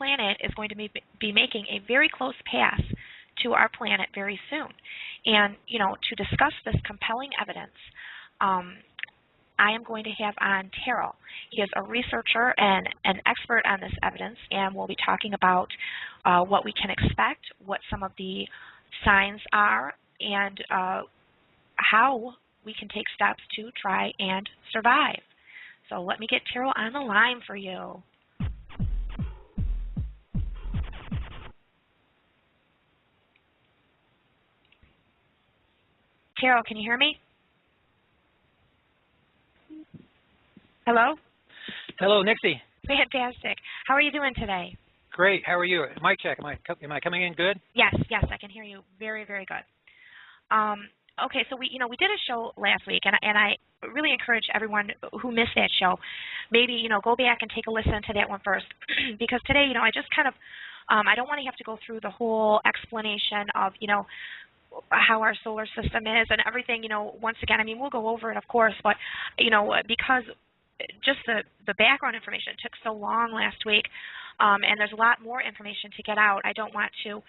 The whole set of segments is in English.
planet is going to be making a very close pass to our planet very soon. And, to discuss this compelling evidence, I am going to have on Terral. He is a researcher and an expert on this evidence, and we'll be talking about what we can expect, what some of the signs are, and how we can take steps to try and survive. So let me get Terral on the line for you. Terral, can you hear me? Hello? Hello, Nixie. Fantastic. How are you doing today? Great. How are you? Mic check. Am I coming in good? Yes, I can hear you very, very good. Okay, so we did a show last week, and I really encourage everyone who missed that show, maybe go back and take a listen to that one first, because today I just kind of I don't want to have to go through the whole explanation of how our solar system is and everything. Once again, I mean, we'll go over it, of course, but because just the background information took so long last week, and there's a lot more information to get out. I don't want to,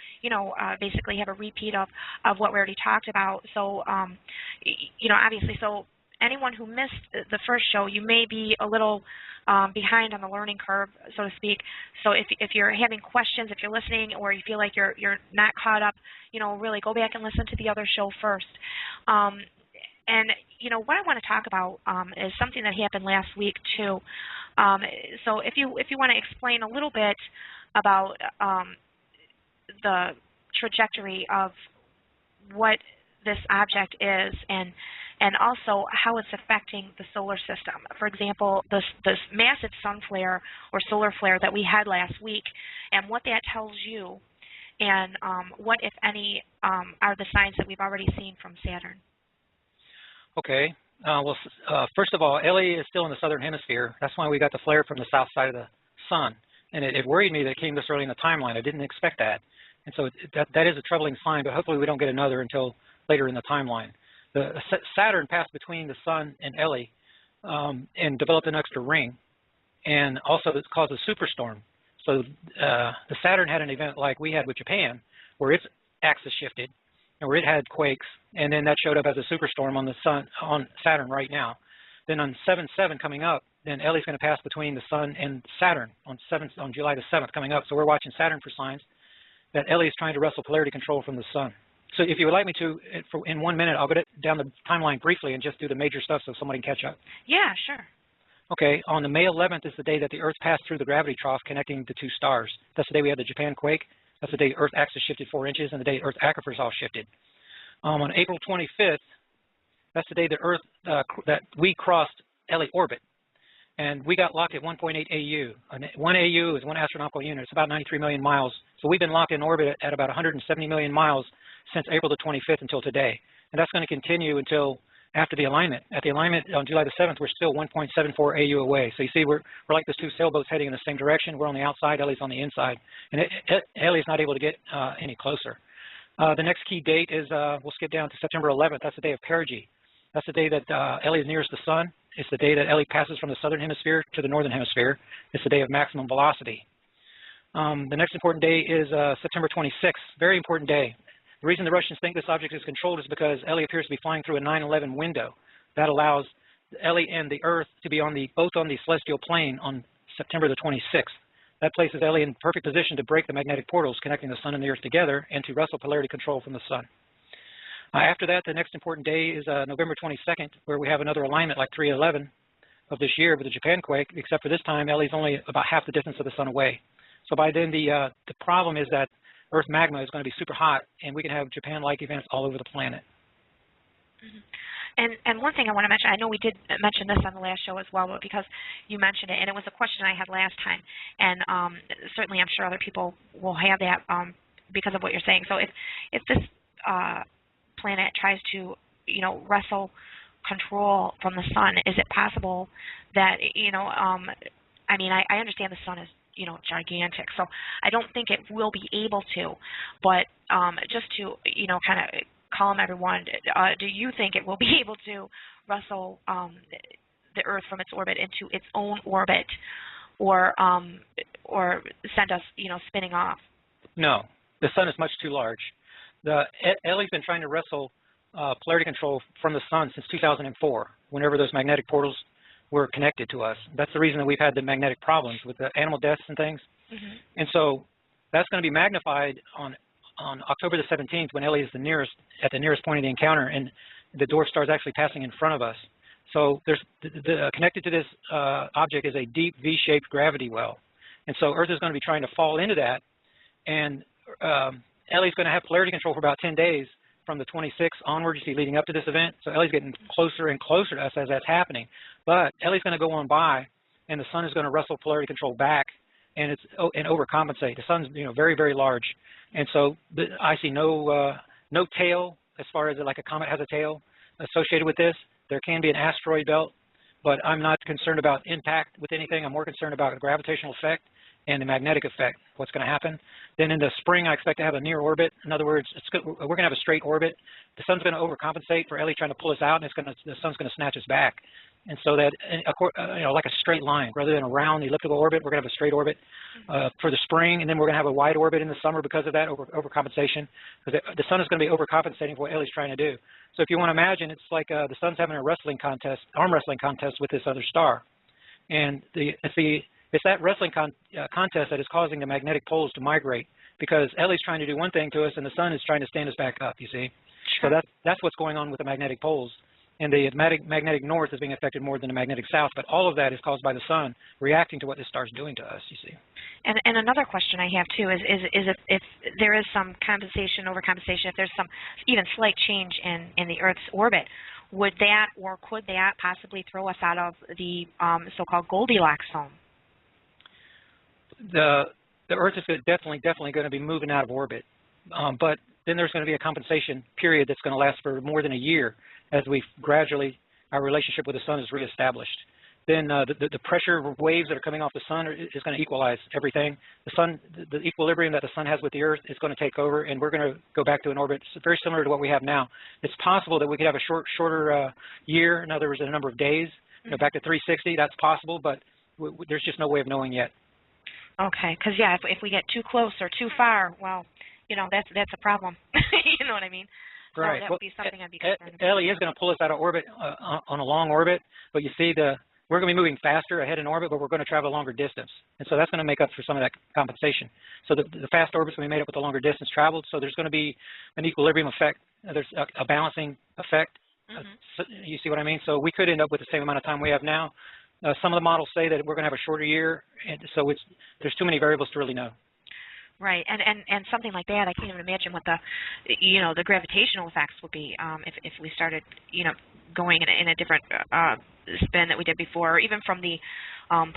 basically have a repeat of what we already talked about. So, obviously, so anyone who missed the first show, you may be a little behind on the learning curve, so to speak. So if you're having questions, if you're listening, or you feel like you're not caught up, really go back and listen to the other show first. And what I want to talk about is something that happened last week too. So if you want to explain a little bit about the trajectory of what this object is, and also how it's affecting the solar system. For example, this massive sun flare or solar flare that we had last week, and what that tells you, and what, if any, are the signs that we've already seen from Saturn. Okay. Well, first of all, Ellie is still in the southern hemisphere. That's why we got the flare from the south side of the sun. And it worried me that it came this early in the timeline. I didn't expect that. And so that is a troubling sign, but hopefully we don't get another until later in the timeline. Saturn passed between the sun and Ellie and developed an extra ring, and also it caused a superstorm. So the Saturn had an event like we had with Japan, where its axis shifted, and where it had quakes, and then that showed up as a superstorm on the sun, on Saturn right now. Then on 7/7 coming up, then Ellie's going to pass between the sun and Saturn on July the 7th coming up. So we're watching Saturn for signs that Ellie's trying to wrestle polarity control from the sun. So if you would like me to, in 1 minute, I'll go down the timeline briefly and just do the major stuff so somebody can catch up. Yeah, sure. Okay, on the May 11th is the day that the Earth passed through the gravity trough connecting the two stars. That's the day we had the Japan quake. That's the day Earth axis shifted 4 inches, and the day Earth aquifers all shifted. On April 25th, that's the day that that we crossed Ellie orbit, and we got locked at 1.8 AU. 1 AU is 1 astronomical unit. It's about 93 million miles. So we've been locked in orbit at about 170 million miles since April the 25th until today, and that's going to continue until after the alignment. At the alignment on July the 7th, we're still 1.74 AU away. So you see, we're like those two sailboats heading in the same direction. We're on the outside, Ellie's on the inside, and Ellie's not able to get any closer. The next key date is, we'll skip down to September 11th. That's the day of perigee. That's the day that Ellie is nearest the sun. It's the day that Ellie passes from the southern hemisphere to the northern hemisphere. It's the day of maximum velocity. The next important day is September 26th, very important day. The reason the Russians think this object is controlled is because Ellie appears to be flying through a 9/11 window. That allows Ellie and the Earth to be both on the celestial plane on September the 26th. That places Ellie in perfect position to break the magnetic portals connecting the sun and the Earth together and to wrestle polarity control from the sun. After that, the next important day is November 22nd, where we have another alignment like 3/11 of this year with the Japan quake, except for this time, Ellie's only about half the distance of the sun away. So by then, the problem is that Earth magma is going to be super hot, and we can have Japan-like events all over the planet. Mm-hmm. And one thing I want to mention, I know we did mention this on the last show as well, but because you mentioned it, and it was a question I had last time, and certainly I'm sure other people will have that because of what you're saying. So if this planet tries to, wrestle control from the sun, is it possible that, I mean, I understand the sun is, gigantic, so I don't think it will be able to, but just to, kind of calm everyone, do you think it will be able to wrestle the Earth from its orbit into its own orbit, or send us, spinning off? No, the sun is much too large. Ellie's been trying to wrestle polarity control from the sun since 2004, whenever those magnetic portals were connected to us. That's the reason that we've had the magnetic problems with the animal deaths and things. Mm-hmm. And so that's going to be magnified on October the 17th, when Ellie is at the nearest point of the encounter, and the dwarf star is actually passing in front of us. So there's connected to this object is a deep V-shaped gravity well. And so Earth is going to be trying to fall into that. And Ellie's going to have polarity control for about 10 days from the 26th onward, you see, leading up to this event. So Ellie's getting closer and closer to us as that's happening. But Ellie's going to go on by, and the sun is going to wrestle polarity control back and overcompensate. The sun's very, very large. And so I see no tail, as far as like a comet has a tail associated with this. There can be an asteroid belt, but I'm not concerned about impact with anything. I'm more concerned about the gravitational effect and the magnetic effect, what's going to happen. Then in the spring, I expect to have a near orbit. In other words, we're going to have a straight orbit. The sun's going to overcompensate for Ellie trying to pull us out, and the sun's going to snatch us back. And so that, like a straight line, rather than a round elliptical orbit, we're going to have a straight orbit for the spring, and then we're going to have a wide orbit in the summer because of that overcompensation. Because the sun is going to be overcompensating for what Ellie's trying to do. So if you want to imagine, it's like the sun's having a arm wrestling contest with this other star. And it's that wrestling contest that is causing the magnetic poles to migrate, because Ellie's trying to do one thing to us, and the sun is trying to stand us back up, you see. Sure. So that's what's going on with the magnetic poles. And the magnetic north is being affected more than the magnetic south, but all of that is caused by the sun reacting to what this star is doing to us, you see. And another question I have, too, is if there is some compensation, overcompensation, if there's some even slight change in the Earth's orbit, would that or could that possibly throw us out of the so-called Goldilocks zone? The Earth is definitely going to be moving out of orbit, but then there's going to be a compensation period that's going to last for more than a year as we gradually, our relationship with the sun is reestablished. Then the pressure waves that are coming off the sun is going to equalize everything. The sun, the equilibrium that the sun has with the Earth is going to take over, and we're going to go back to an orbit very similar to what we have now. It's possible that we could have a shorter year, in other words, a number of days, back to 360. That's possible, but there's just no way of knowing yet. Okay, because yeah, if we get too close or too far, well, that's a problem. You know what I mean? So right. that would be something I'd be concerned about. Ellie is going to pull us out of orbit on a long orbit, but you see we're going to be moving faster ahead in orbit, but we're going to travel a longer distance. And so that's going to make up for some of that compensation. So the fast orbit's going to be made up with the longer distance traveled, so there's going to be an equilibrium effect. There's a balancing effect. So, you see what I mean? So we could end up with the same amount of time we have now. Some of the models say that we're going to have a shorter year, and so there's too many variables to really know. Right, and something like that, I can't even imagine what the gravitational effects would be if we started, going in a different spin that we did before, or even from the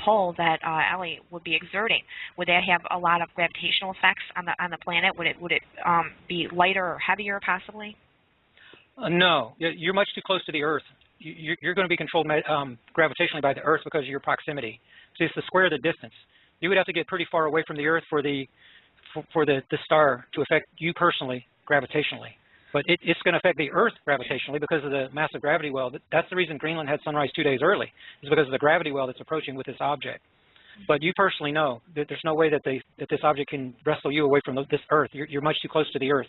pole that Ellie would be exerting. Would that have a lot of gravitational effects on the planet? Would it be lighter or heavier possibly? No, you're much too close to the Earth. You're going to be controlled gravitationally by the Earth because of your proximity. So it's the square of the distance. You would have to get pretty far away from the Earth for the star to affect you personally gravitationally. But it's going to affect the Earth gravitationally because of the massive gravity well. That's the reason Greenland had sunrise 2 days early, is because of the gravity well that's approaching with this object. But you personally know that there's no way that this object can wrestle you away from this Earth. You're much too close to the Earth.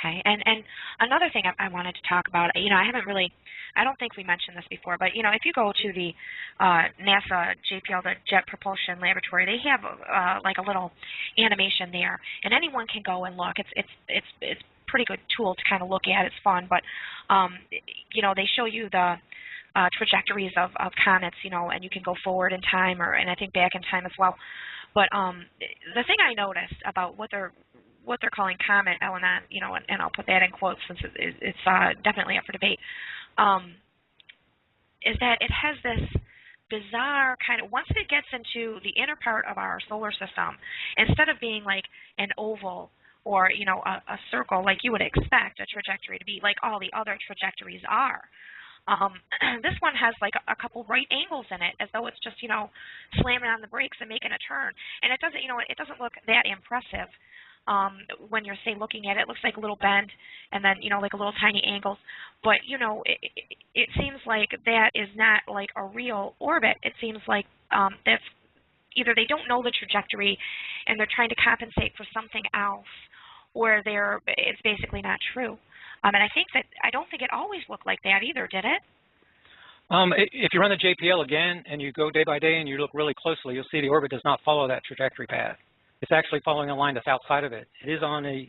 Okay, and another thing I wanted to talk about, I don't think we mentioned this before, but if you go to the NASA JPL, the Jet Propulsion Laboratory, they have like a little animation there, and anyone can go and look. It's pretty good tool to kind of look at. It's fun, but they show you the trajectories of comets, and you can go forward in time, and I think back in time as well. But the thing I noticed about what they're calling comet L&N, and I'll put that in quotes since it's definitely up for debate, is that it has this bizarre kind of, once it gets into the inner part of our solar system, instead of being like an oval or, a circle like you would expect a trajectory to be, like all the other trajectories are, this one has like a couple right angles in it, as though it's just, slamming on the brakes and making a turn. And it doesn't, it doesn't look that impressive. When you're, say, looking at it, it looks like a little bend and then, like a little tiny angles. But, it seems like that is not like a real orbit. It seems like that's either they don't know the trajectory and they're trying to compensate for something else, or it's basically not true. And I don't think it always looked like that either, did it? If you run the JPL again and you go day by day and you look really closely, you'll see the orbit does not follow that trajectory path. It's actually following a line that's outside of it. It is on a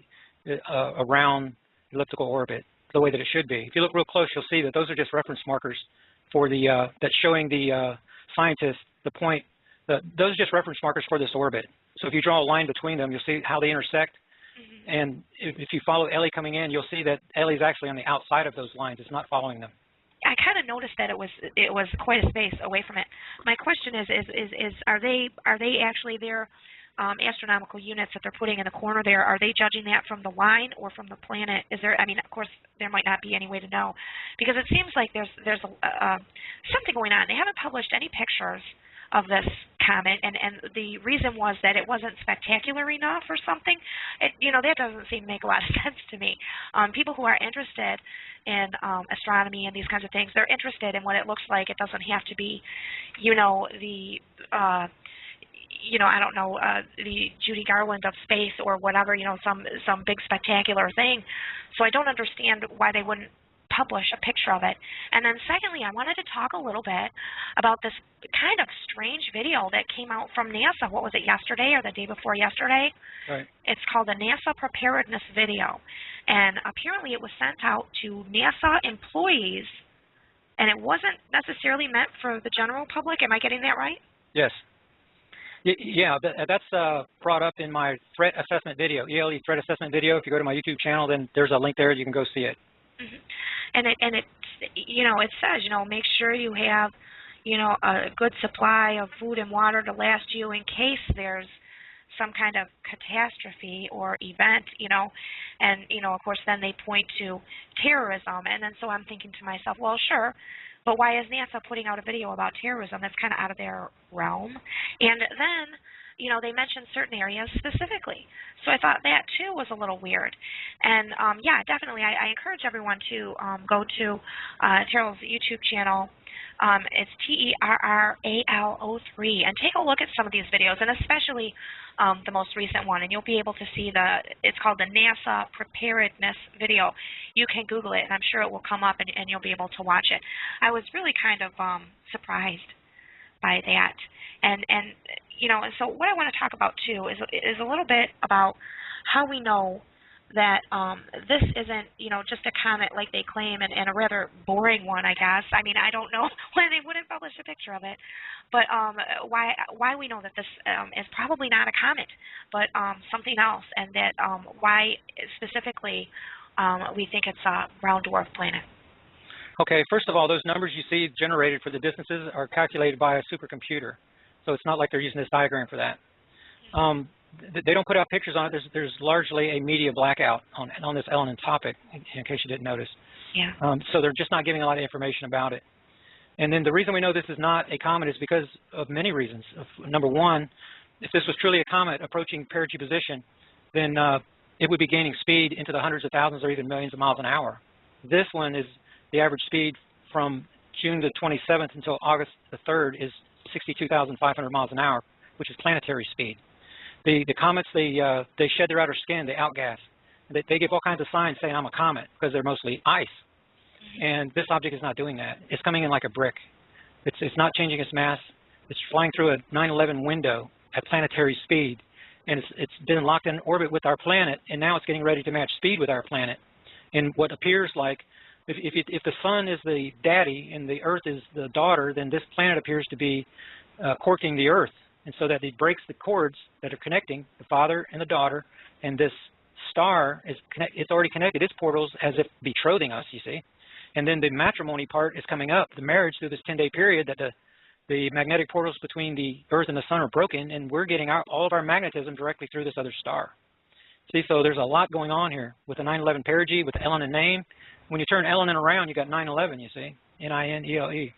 round elliptical orbit the way that it should be. If you look real close, you'll see that those are just reference markers for that's showing the scientists the point. Those are just reference markers for this orbit. So if you draw a line between them, you'll see how they intersect. Mm-hmm. And if you follow Ellie coming in, you'll see that Ellie is actually on the outside of those lines. It's not following them. I kind of noticed that it was quite a space away from it. My question is are they actually their astronomical units that they're putting in the corner there? Are they judging that from the line or from the planet? Is there? I mean, of course, there might not be any way to know, because it seems like there's something going on. They haven't published any pictures of this comet, and the reason was that it wasn't spectacular enough or something. That doesn't seem to make a lot of sense to me. People who are interested in astronomy and these kinds of things, they're interested in what it looks like. It doesn't have to be, I don't know, the Judy Garland of space or whatever, some big spectacular thing. So I don't understand why they wouldn't publish a picture of it. And then secondly, I wanted to talk a little bit about this kind of strange video that came out from NASA. What was it, yesterday or the day before yesterday? Right. It's called the NASA preparedness video. And apparently it was sent out to NASA employees, and it wasn't necessarily meant for the general public. Am I getting that right? Yes. Yeah, that's brought up in my threat assessment video, ELE threat assessment video. If you go to my YouTube channel, then there's a link there. You can go see it. Mm-hmm. And it says, make sure you have, a good supply of food and water to last you in case there's some kind of catastrophe or event, and, of course, then they point to terrorism. And then so I'm thinking to myself, well, sure, but why is NASA putting out a video about terrorism? That's kind of out of their realm. And then, they mentioned certain areas specifically. So I thought that, too, was a little weird. And, yeah, definitely, I encourage everyone to go to Terral's YouTube channel. It's TERRAL03, and take a look at some of these videos, and especially the most recent one. And you'll be able to see it's called the NASA preparedness video. You can Google it, and I'm sure it will come up, and you'll be able to watch it. I was really kind of surprised by that. And so what I want to talk about, too, is a little bit about how we know that this isn't, just a comet like they claim, and a rather boring one, I guess. I mean, I don't know why they wouldn't publish a picture of it, but why we know that this is probably not a comet, but something else, and that why specifically we think it's a brown dwarf planet. Okay, first of all, those numbers you see generated for the distances are calculated by a supercomputer. So it's not like they're using this diagram for that. They don't put out pictures on it. There's largely a media blackout on this element topic, in case you didn't notice. Yeah. So they're just not giving a lot of information about it. And then the reason we know this is not a comet is because of many reasons. Number one, if this was truly a comet approaching perigee position, then it would be gaining speed into the hundreds of thousands or even millions of miles an hour. This one is the average speed from June the 27th until August the 3rd is 62,500 miles an hour, which is planetary speed. The comets, they shed their outer skin, they outgas. They give all kinds of signs saying I'm a comet because they're mostly ice. And this object is not doing that. It's coming in like a brick. It's not changing its mass. It's flying through a 9/11 window at planetary speed. And it's been locked in orbit with our planet, and now it's getting ready to match speed with our planet. And what appears like, if the sun is the daddy and the Earth is the daughter, then this planet appears to be corking the Earth. And so that it breaks the cords that are connecting the father and the daughter, and this star it's already connected its portals as if betrothing us, you see. And then the matrimony part is coming up, the marriage through this 10-day period that the magnetic portals between the Earth and the sun are broken, and we're getting all of our magnetism directly through this other star. See, so there's a lot going on here with the 9/11 perigee, with the Elenin name. When you turn Elenin around, you got 9/11, you see, N-I-N-E-L-E.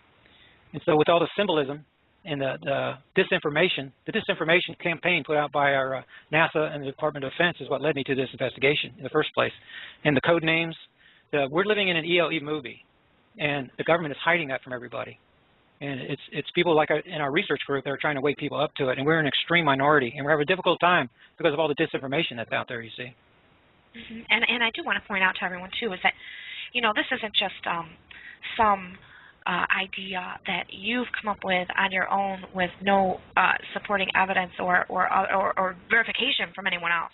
And so with all the symbolism and the disinformation campaign put out by our NASA and the Department of Defense is what led me to this investigation in the first place. And the code names, we're living in an ELE movie, and the government is hiding that from everybody. And it's people like in our research group that are trying to wake people up to it, and we're an extreme minority, and we're having a difficult time because of all the disinformation that's out there, you see. And I do want to point out to everyone, too, is that, this isn't just some idea that you've come up with on your own with no supporting evidence or verification from anyone else.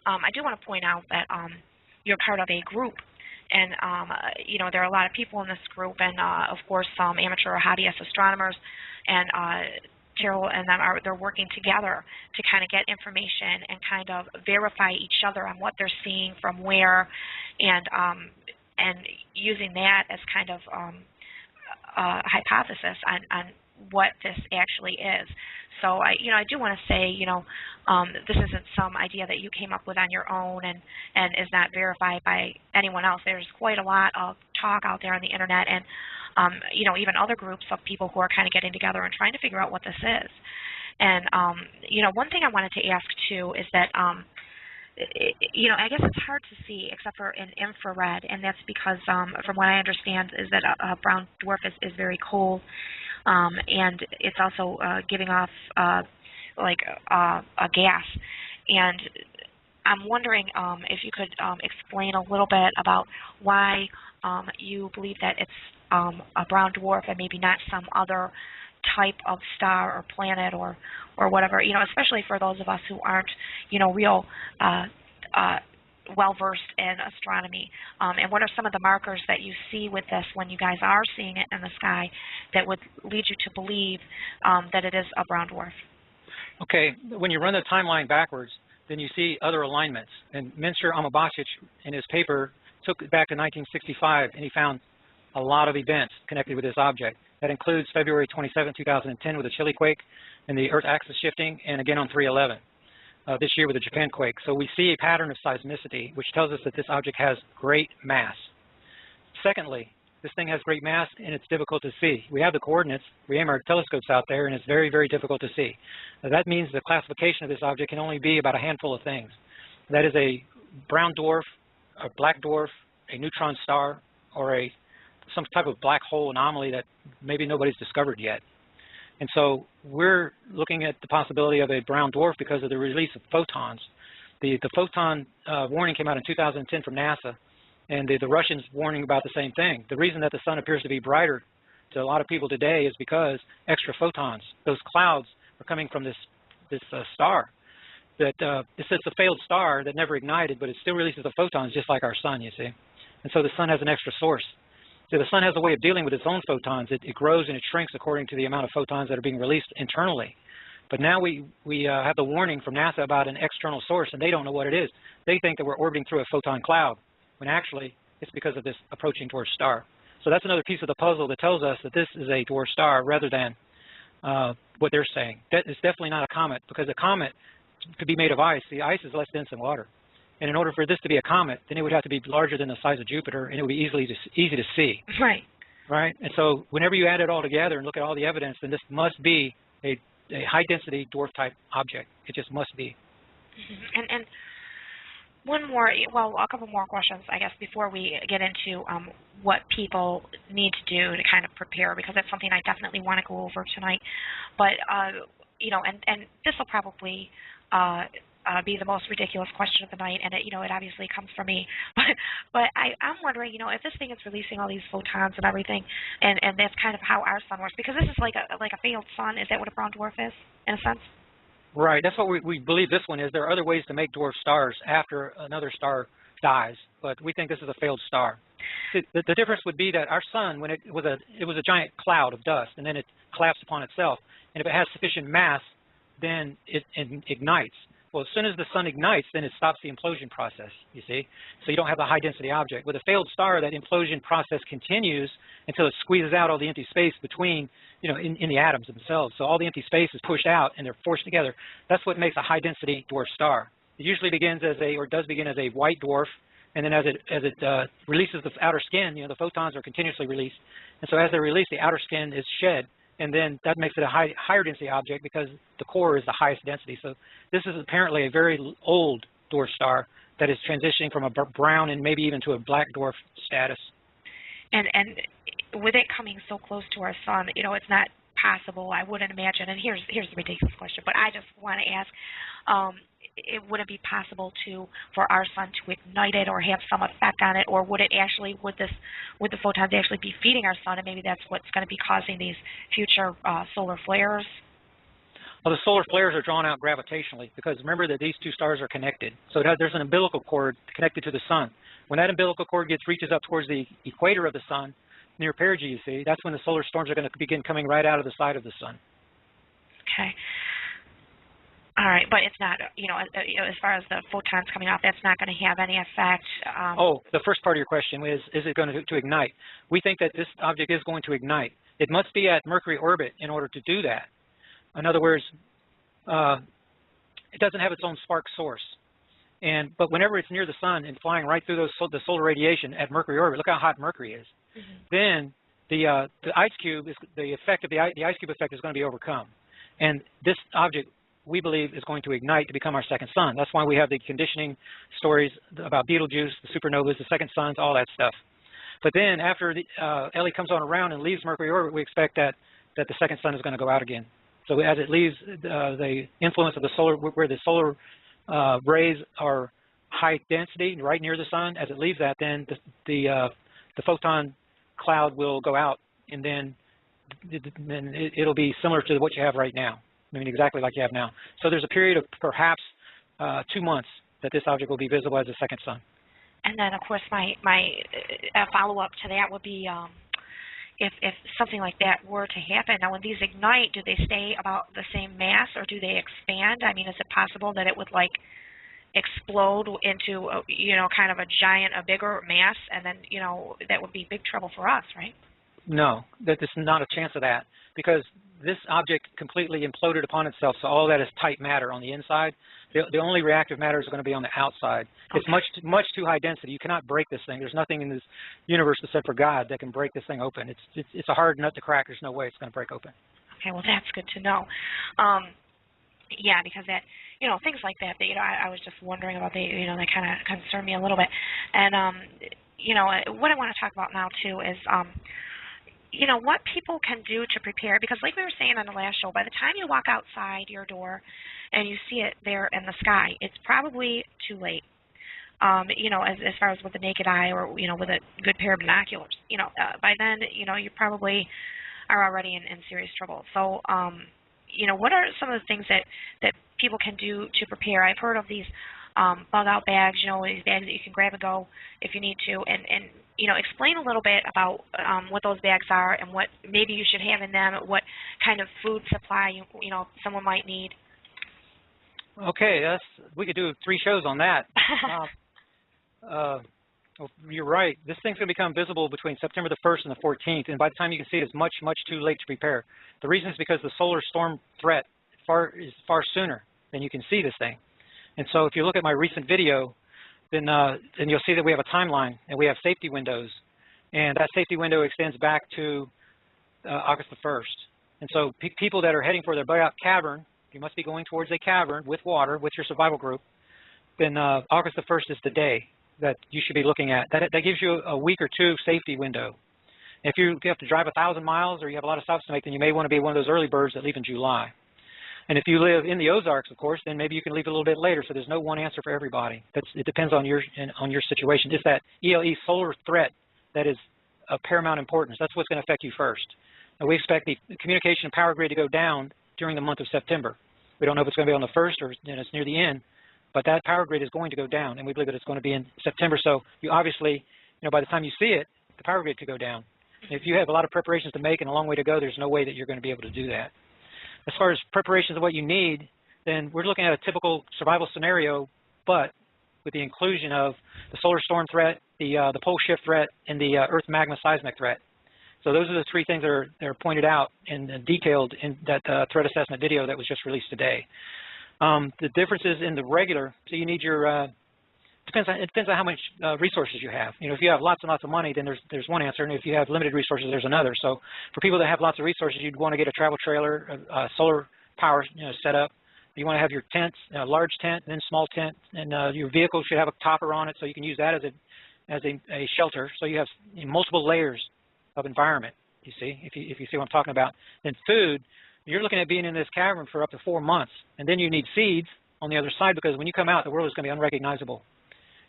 I do want to point out that you're part of a group, and there are a lot of people in this group, and of course some amateur or hobbyist astronomers, and Terral and them they're working together to kind of get information and kind of verify each other on what they're seeing from where, and using that as kind of a hypothesis on what this actually is. So I do want to say, this isn't some idea that you came up with on your own and is not verified by anyone else. There's quite a lot of talk out there on the internet, and even other groups of people who are kind of getting together and trying to figure out what this is. And one thing I wanted to ask too is that I guess it's hard to see except for in infrared, and that's because from what I understand is that a brown dwarf is very cold. And it's also giving off like a gas. And I'm wondering if you could explain a little bit about why you believe that it's a brown dwarf and maybe not some other type of star or planet or whatever, especially for those of us who aren't, real well-versed in astronomy, and what are some of the markers that you see with this when you guys are seeing it in the sky that would lead you to believe that it is a brown dwarf? Okay, when you run the timeline backwards, then you see other alignments. And Minster Amabasic, in his paper, took it back to 1965, and he found a lot of events connected with this object. That includes February 27, 2010 with a Chile quake and the Earth axis shifting, and again on 3/11. This year with the Japan quake. So we see a pattern of seismicity, which tells us that this object has great mass. Secondly, this thing has great mass, and it's difficult to see. We have the coordinates. We aim our telescopes out there, and it's very, very difficult to see. Now, that means the classification of this object can only be about a handful of things. That is a brown dwarf, a black dwarf, a neutron star, or some type of black hole anomaly that maybe nobody's discovered yet. And so we're looking at the possibility of a brown dwarf because of the release of photons. The photon warning came out in 2010 from NASA, and the Russians warning about the same thing. The reason that the sun appears to be brighter to a lot of people today is because extra photons, those clouds, are coming from this star. It's a failed star that never ignited, but it still releases the photons just like our sun, you see. And so the sun has an extra source. So the sun has a way of dealing with its own photons. It grows and it shrinks according to the amount of photons that are being released internally. But now we have the warning from NASA about an external source, and they don't know what it is. They think that we're orbiting through a photon cloud, when actually it's because of this approaching dwarf star. So that's another piece of the puzzle that tells us that this is a dwarf star rather than what they're saying. It's definitely not a comet, because a comet could be made of ice. The ice is less dense than water. And in order for this to be a comet, then it would have to be larger than the size of Jupiter, and it would be easy to see. Right. Right? And so whenever you add it all together and look at all the evidence, then this must be a high-density dwarf-type object. It just must be. Mm-hmm. And one more, well, a couple more questions, I guess, before we get into what people need to do to kind of prepare, because that's something I definitely want to go over tonight. But, and this will probably be the most ridiculous question of the night, and it obviously comes from me. But I'm wondering, if this thing is releasing all these photons and everything, and that's kind of how our sun works, because this is like a failed sun. Is that what a brown dwarf is, in a sense? Right. That's what we believe this one is. There are other ways to make dwarf stars after another star dies, but we think this is a failed star. The difference would be that our sun, when it was a giant cloud of dust, and then it collapsed upon itself, and if it has sufficient mass, then it ignites. Well, as soon as the sun ignites, then it stops the implosion process, you see? So you don't have a high-density object. With a failed star, that implosion process continues until it squeezes out all the empty space between, in the atoms themselves. So all the empty space is pushed out, and they're forced together. That's what makes a high-density dwarf star. It usually begins as does begin as a white dwarf, and then as it releases the outer skin, the photons are continuously released. And so as they're released, the outer skin is shed. And then that makes it a higher density object because the core is the highest density. So this is apparently a very old dwarf star that is transitioning from a brown and maybe even to a black dwarf status. And with it coming so close to our sun, it's not possible, I wouldn't imagine, and here's the ridiculous question, but I just want to ask, it wouldn't be possible for our sun to ignite it or have some effect on it, or would the photons actually be feeding our sun, and maybe that's what's going to be causing these future solar flares? Well, the solar flares are drawn out gravitationally because remember that these two stars are connected. So there's an umbilical cord connected to the sun. When that umbilical cord reaches up towards the equator of the sun, near perigee, you see, that's when the solar storms are going to begin coming right out of the side of the sun. Okay. All right, but it's not, as far as the photons coming off, that's not going to have any effect. Oh, the first part of your question is it going to ignite? We think that this object is going to ignite. It must be at Mercury orbit in order to do that. In other words, it doesn't have its own spark source. But whenever it's near the sun and flying right through the solar radiation at Mercury orbit, look how hot Mercury is. Then the ice cube the ice cube effect is going to be overcome, and this object we believe is going to ignite to become our second sun. That's why we have the conditioning stories about Betelgeuse, the supernovas, the second suns, all that stuff. But then after Ellie comes on around and leaves Mercury orbit, we expect that the second sun is going to go out again. So as it leaves the influence of the solar, where the solar rays are high density, right near the sun, as it leaves that, then the photon cloud will go out, and then it'll be similar to what you have right now. I mean, exactly like you have now. So there's a period of perhaps 2 months that this object will be visible as a second sun. And then, of course, my follow-up to that would be, if something like that were to happen, now when these ignite, do they stay about the same mass, or do they expand? I mean, is it possible that it would explode into kind of a bigger mass, and then that would be big trouble for us, right? No, there's not a chance of that, because this object completely imploded upon itself, so all that is tight matter on the inside. The only reactive matter is going to be on the outside. Okay. It's much too high density. You cannot break this thing. There's nothing in this universe except for God that can break this thing open. It's a hard nut to crack. There's no way it's going to break open. Okay, well, that's good to know. Yeah, because that, things like that, I was just wondering about, they kind of concern me a little bit. And, what I want to talk about now, too, is, what people can do to prepare, because like we were saying on the last show, by the time you walk outside your door and you see it there in the sky, it's probably too late, as far as with the naked eye or, with a good pair of binoculars. By then, you probably are already in serious trouble. So, what are some of the things that people can do to prepare? I've heard of these bug-out bags, these bags that you can grab and go if you need to, and explain a little bit about what those bags are and what maybe you should have in them, what kind of food supply someone might need. Okay, we could do 3 shows on that. Well, you're right. This thing's going to become visible between September the 1st and the 14th, and by the time you can see it, it's much, much too late to prepare. The reason is because the solar storm threat is far sooner than you can see this thing. And so if you look at my recent video, then you'll see that we have a timeline and we have safety windows, and that safety window extends back to August the 1st. And so people that are heading for their bug-out cavern, you must be going towards a cavern with water with your survival group, then August the 1st is the day that you should be looking at. That gives you a week or 2 safety window. If you have to drive 1,000 miles or you have a lot of stops to make, then you may want to be one of those early birds that leave in July. And if you live in the Ozarks, of course, then maybe you can leave a little bit later. So there's no one answer for everybody. It depends on your situation. It's that ELE solar threat that is of paramount importance. That's what's going to affect you first. And we expect the communication and power grid to go down during the month of September. We don't know if it's going to be on the 1st or it's near the end, but that power grid is going to go down, and we believe that it's going to be in September. So you obviously, by the time you see it, the power grid could go down. And if you have a lot of preparations to make and a long way to go, there's no way that you're going to be able to do that. As far as preparations of what you need, then we're looking at a typical survival scenario, but with the inclusion of the solar storm threat, the pole shift threat, and the Earth magma seismic threat. So those are the 3 things that are pointed out and detailed in that threat assessment video that was just released today. The differences in the regular, so you need your, it depends on how much resources you have. If you have lots and lots of money, then there's one answer, and if you have limited resources, there's another. So for people that have lots of resources, you'd want to get a travel trailer, solar power set up. You want to have your tents, a large tent, and then small tent, and your vehicle should have a topper on it, so you can use that as a shelter. So you have multiple layers of environment, you see, if you see what I'm talking about. Then food, you're looking at being in this cavern for up to 4 months. And then you need seeds on the other side, because when you come out, the world is going to be unrecognizable.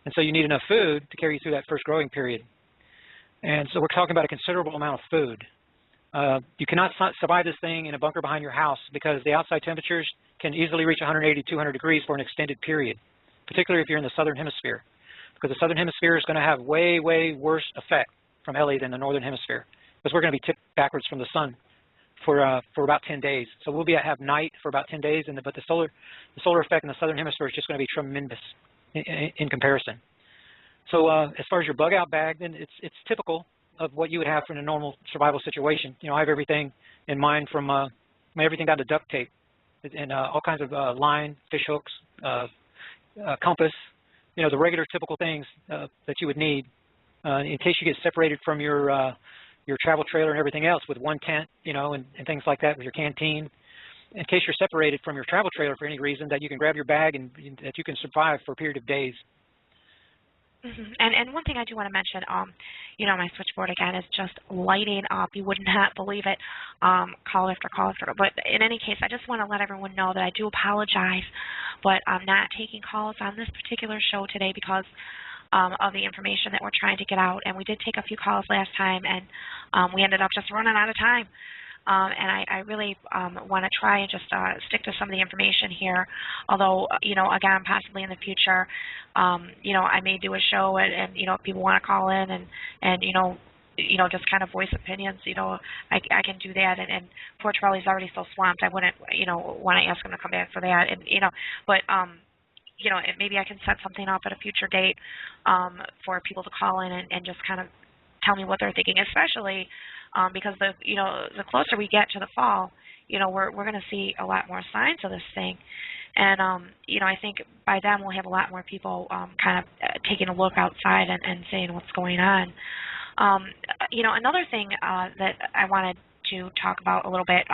And so you need enough food to carry you through that first growing period. And so we're talking about a considerable amount of food. You cannot survive this thing in a bunker behind your house, because the outside temperatures can easily reach 180, 200 degrees for an extended period, particularly if you're in the southern hemisphere, because the southern hemisphere is going to have way, way worse effect from LA than the northern hemisphere, because we're going to be tipped backwards from the sun for about 10 days. So we'll have night for about 10 days, but the solar effect in the southern hemisphere is just going to be tremendous in comparison. So as far as your bug out bag, then it's typical of what you would have in a normal survival situation. You know, I have everything in mind, from everything down to duct tape and all kinds of line, fish hooks, compass, you know, the regular typical things that you would need in case you get separated from your travel trailer and everything else, with one tent, you know, and things like that, with your canteen. In case you're separated from your travel trailer for any reason, that you can grab your bag and that you can survive for a period of days. Mm-hmm. And one thing I do want to mention, you know, my switchboard again is just lighting up. You would not believe it, call after call after. But in any case, I just want to let everyone know that I do apologize, but I'm not taking calls on this particular show today because of the information that we're trying to get out. And we did take a few calls last time, and we ended up just running out of time. And I really want to try and just stick to some of the information here. Although, you know, again, possibly in the future, you know, I may do a show, and you know, if people want to call in and you know, just kind of voice opinions, you know, I can do that. And poor Charlie's already so swamped, I wouldn't, you know, want to ask him to come back for that. And you know, but you know, maybe I can set something up at a future date for people to call in and just kind of tell me what they're thinking, especially because the closer we get to the fall, you know, we're going to see a lot more signs of this thing, and you know, I think by then we'll have a lot more people kind of taking a look outside and saying what's going on. You know, another thing that I wanted to talk about a little bit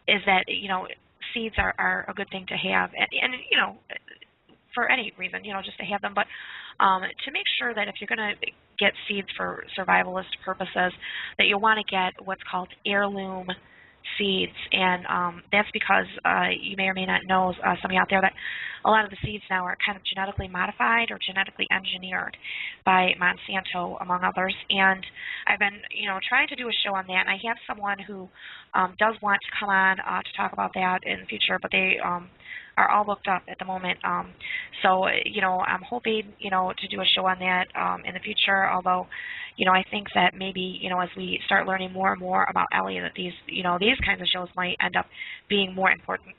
is that, you know, seeds are a good thing to have, and you know, for any reason, you know, just to have them, but to make sure that if you're going to get seeds for survivalist purposes, that you'll want to get what's called heirloom seeds. And that's because you may or may not know, some of you out there, that a lot of the seeds now are kind of genetically modified or genetically engineered by Monsanto, among others. And I've been, you know, trying to do a show on that, and I have someone who does want to come on to talk about that in the future, but they are all booked up at the moment. So, you know, I'm hoping, you know, to do a show on that in the future, although, you know, I think that maybe, you know, as we start learning more and more about Ellie, that these, you know, these kinds of shows might end up being more important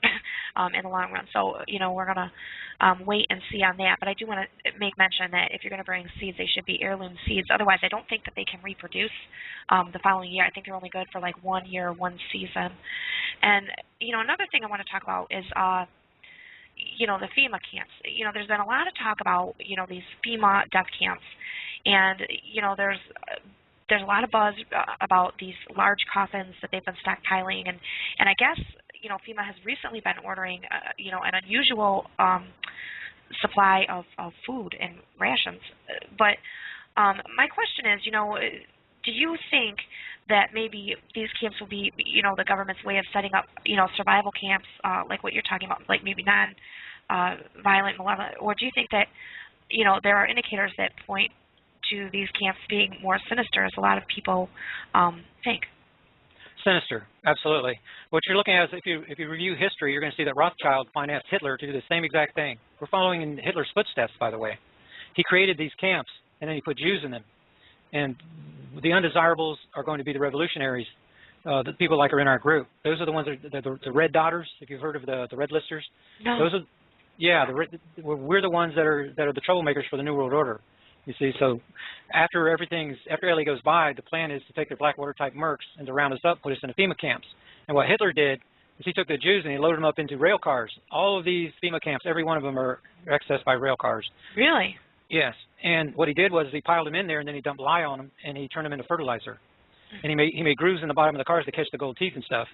in the long run. So, you know, we're going to wait and see on that. But I do want to make mention that if you're going to bring seeds, they should be heirloom seeds. Otherwise, I don't think that they can reproduce the following year. I think they're only good for like 1 year, 1 season. And, you know, another thing I want to talk about is you know, the FEMA camps. You know, there's been a lot of talk about, you know, these FEMA death camps, and you know, there's a lot of buzz about these large coffins that they've been stockpiling, and I guess, you know, FEMA has recently been ordering, you know, an unusual supply of food and rations. But my question is, you know, do you think that maybe these camps will be, you know, the government's way of setting up, you know, survival camps, like what you're talking about, like maybe non-violent, malevolent, or do you think that, you know, there are indicators that point to these camps being more sinister, as a lot of people think? Sinister, absolutely. What you're looking at is, if you review history, you're going to see that Rothschild financed Hitler to do the same exact thing. We're following in Hitler's footsteps, by the way. He created these camps, and then he put Jews in them. And the undesirables are going to be the revolutionaries, the people like are in our group. Those are the ones that are the red dotters. If you've heard of the red listers, no. Those are, yeah, we're the ones that are the troublemakers for the New World Order. You see, so after Ellie goes by, the plan is to take their Blackwater type mercs and to round us up, put us in the FEMA camps. And what Hitler did is he took the Jews and he loaded them up into rail cars. All of these FEMA camps, every one of them are accessed by rail cars. Really? Yes, and what he did was he piled them in there, and then he dumped lye on them, and he turned them into fertilizer. And he made grooves in the bottom of the cars to catch the gold teeth and stuff.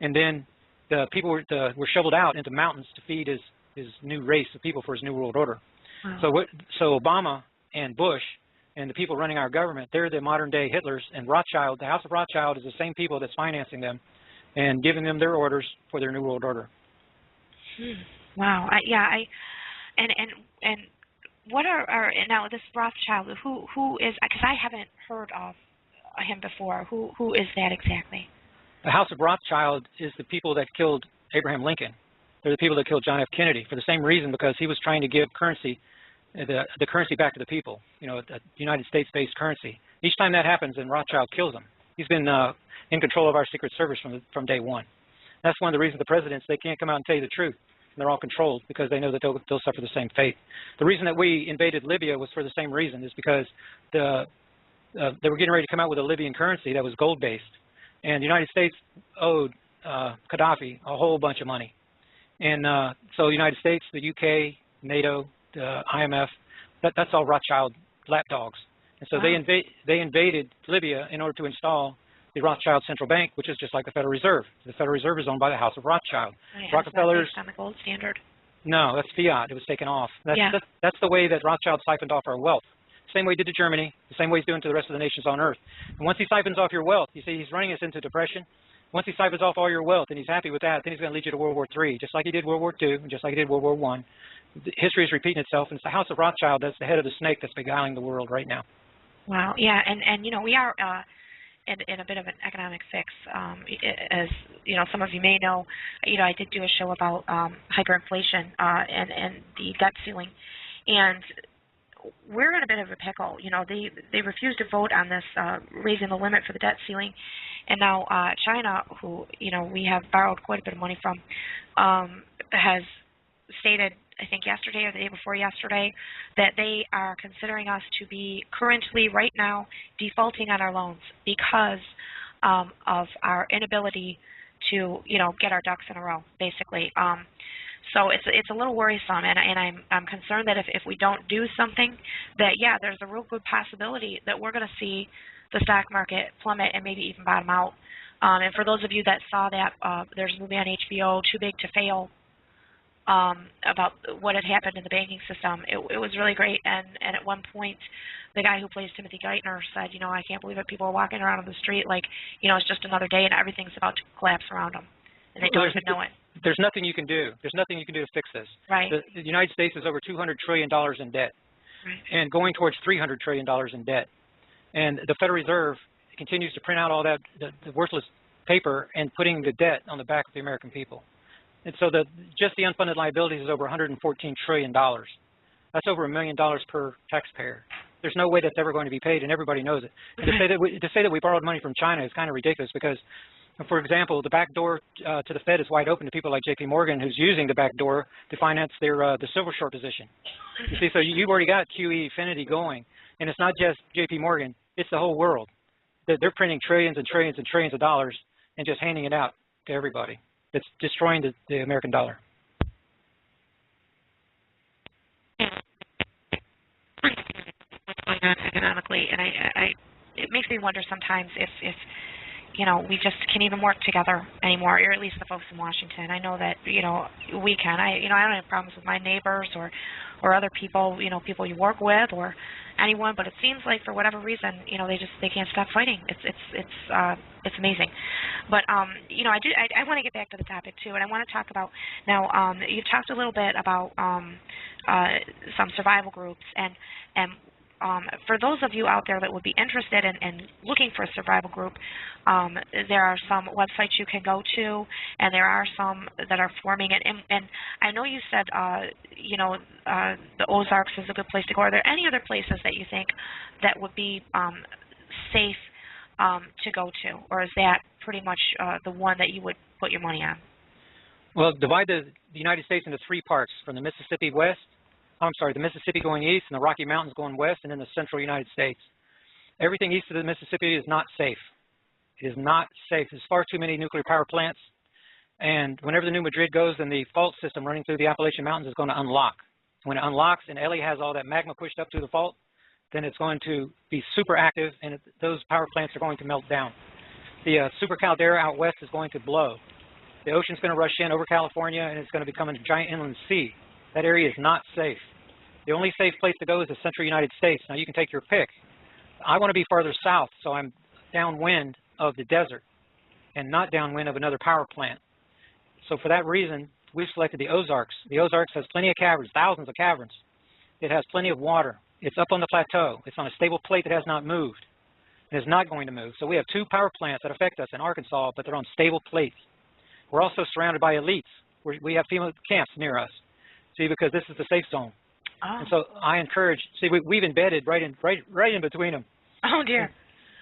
And then the people were shoveled out into mountains to feed his new race of people for his New World Order. Wow. So Obama and Bush and the people running our government, they're the modern-day Hitlers. And Rothschild, the House of Rothschild, is the same people that's financing them and giving them their orders for their New World Order. Wow. And what are now this Rothschild? Who is? Because I haven't heard of him before. Who is that exactly? The House of Rothschild is the people that killed Abraham Lincoln. They're the people that killed John F. Kennedy for the same reason, because he was trying to give currency, the currency back to the people, you know, a United States-based currency. Each time that happens, then Rothschild kills him. He's been in control of our Secret Service from day one. That's one of the reasons the presidents, they can't come out and tell you the truth. And they're all controlled because they know that they'll suffer the same fate. The reason that we invaded Libya was for the same reason, is because they were getting ready to come out with a Libyan currency that was gold-based. And the United States owed Gaddafi a whole bunch of money. And so the United States, the UK, NATO, the IMF, that's all Rothschild lapdogs. And so they invaded Libya in order to install the Rothschild Central Bank, which is just like the Federal Reserve. The Federal Reserve is owned by the House of Rothschild. Right, Rockefellers. based on the gold standard. No, that's fiat. It was taken off. That's the way that Rothschild siphoned off our wealth. Same way he did to Germany, the same way he's doing to the rest of the nations on Earth. And once he siphons off your wealth, you see he's running us into depression. Once he siphons off all your wealth and he's happy with that, then he's going to lead you to World War III, just like he did World War II, and just like he did World War I. History is repeating itself, and it's the House of Rothschild that's the head of the snake that's beguiling the world right now. Wow. Yeah, and you know, we are in a bit of an economic fix. As you know, some of you may know, I did do a show about hyperinflation and the debt ceiling, and we're in a bit of a pickle. You know, they refused to vote on this raising the limit for the debt ceiling, and now China, who we have borrowed quite a bit of money from, has stated, I think yesterday or the day before yesterday, that they are considering us to be currently right now defaulting on our loans because of our inability to get our ducks in a row, basically. So it's a little worrisome, and I'm concerned that if we don't do something, that there's a real good possibility that we're going to see the stock market plummet and maybe even bottom out. And for those of you that saw that, there's a movie on HBO, Too Big to Fail, about what had happened in the banking system. It was really great, and at one point, the guy who plays Timothy Geithner said, I can't believe that people are walking around on the street like, it's just another day and everything's about to collapse around them, and they don't even know it. There's nothing you can do. There's nothing you can do to fix this. Right. The United States is over $200 trillion in debt, right, and going towards $300 trillion in debt. And the Federal Reserve continues to print out all that the worthless paper and putting the debt on the back of the American people. And so just the unfunded liabilities is over $114 trillion. That's over $1 million per taxpayer. There's no way that's ever going to be paid, and everybody knows it. And to say that we borrowed money from China is kind of ridiculous because, for example, the back door to the Fed is wide open to people like J.P. Morgan, who's using the back door to finance their the silver short position. You see, so you've already got QE infinity going, and it's not just J.P. Morgan; it's the whole world. They're printing trillions and trillions and trillions of dollars and just handing it out to everybody. It's destroying the American dollar. Economically, and it makes me wonder sometimes if we just can't even work together anymore, or at least the folks in Washington. I know that we can. I don't have problems with my neighbors or other people, people you work with or anyone, but it seems like for whatever reason, they can't stop fighting. It's amazing. But I want to get back to the topic too, and I want to talk about now. You've talked a little bit about some survival groups, and for those of you out there that would be interested in looking for a survival group, there are some websites you can go to, and there are some that are forming. And I know you said, the Ozarks is a good place to go. Are there any other places that you think that would be safe to go to, or is that pretty much the one that you would put your money on? Well, divide the United States into three parts: from the Mississippi the Mississippi going east and the Rocky Mountains going west, and then the central United States. Everything east of the Mississippi is not safe. It is not safe. There's far too many nuclear power plants, and whenever the New Madrid goes, then the fault system running through the Appalachian Mountains is going to unlock. When it unlocks and Ellie has all that magma pushed up through the fault, then it's going to be super active, and those power plants are going to melt down. The super caldera out west is going to blow. The ocean's going to rush in over California, and it's going to become a giant inland sea. That area is not safe. The only safe place to go is the central United States. Now, you can take your pick. I want to be farther south, so I'm downwind of the desert and not downwind of another power plant. So for that reason, we've selected the Ozarks. The Ozarks has plenty of caverns, thousands of caverns. It has plenty of water. It's up on the plateau. It's on a stable plate that has not moved. It is not going to move. So we have 2 power plants that affect us in Arkansas, but they're on stable plates. We're also surrounded by elites. We have FEMA camps near us, see, because this is the safe zone. Oh. And so I encourage, see, we've embedded right in between them. Oh, dear.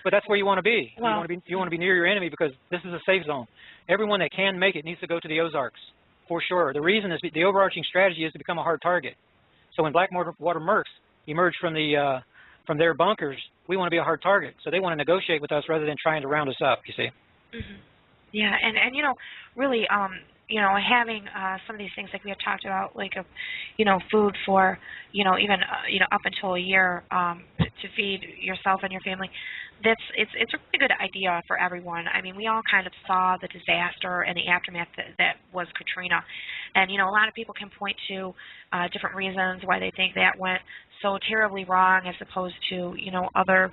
But that's where you want to be. Well, you want to be near your enemy because this is a safe zone. Everyone that can make it needs to go to the Ozarks, for sure. The reason is the overarching strategy is to become a hard target. So when Blackwater mercs emerge from their bunkers, we want to be a hard target. So they want to negotiate with us rather than trying to round us up, you see. Mm-hmm. Yeah, and you know, really, you know, having some of these things like we had talked about, like, you know, food for, you know, even, you know, up until a year to feed yourself and your family, it's a really good idea for everyone. I mean, we all kind of saw the disaster and the aftermath that was Katrina. And, you know, a lot of people can point to different reasons why they think that went so terribly wrong as opposed to, you know, other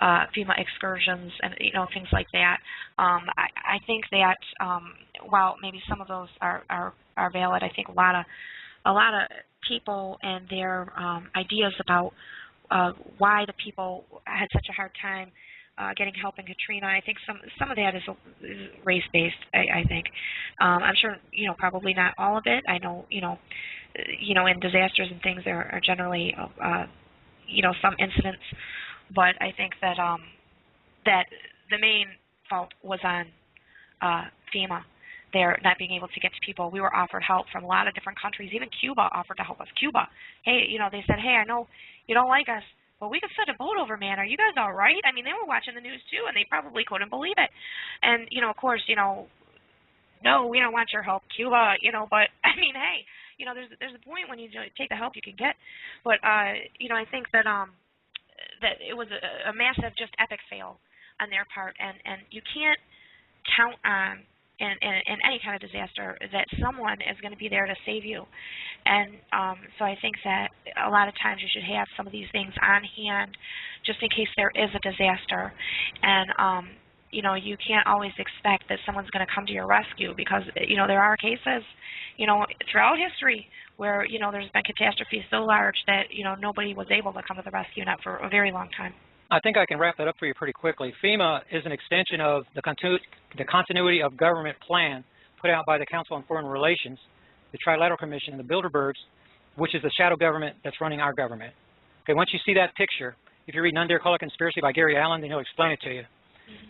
FEMA excursions and, you know, things like that. I think that while maybe some of those are valid, I think a lot of people and their ideas about why the people had such a hard time getting help in Katrina, I think some of that is race-based. I think I'm sure, you know, probably not all of it. I know, you know, in disasters and things there are generally you know, some incidents. But I think that that the main fault was on FEMA. They're not being able to get to people. We were offered help from a lot of different countries. Even Cuba offered to help us. Cuba, hey, you know, they said, hey, I know you don't like us, but we could send a boat over, man. Are you guys all right? I mean, they were watching the news too, and they probably couldn't believe it. And, you know, of course, you know, no, we don't want your help, Cuba, you know, but, I mean, hey, you know, there's a point when you take the help you can get. But, you know, I think that that it was a massive, just epic fail on their part, and you can't count on in any kind of disaster that someone is going to be there to save you. And so I think that a lot of times you should have some of these things on hand just in case there is a disaster. And you know, you can't always expect that someone's going to come to your rescue because, you know, there are cases, you know, throughout history where, you know, there's been catastrophes so large that, you know, nobody was able to come to the rescue, not for a very long time. I think I can wrap that up for you pretty quickly. FEMA is an extension of the continuity of government plan put out by the Council on Foreign Relations, the Trilateral Commission, and the Bilderbergs, which is the shadow government that's running our government. Okay, once you see that picture, if you read None Dare Call It Conspiracy by Gary Allen, then he'll explain it to you.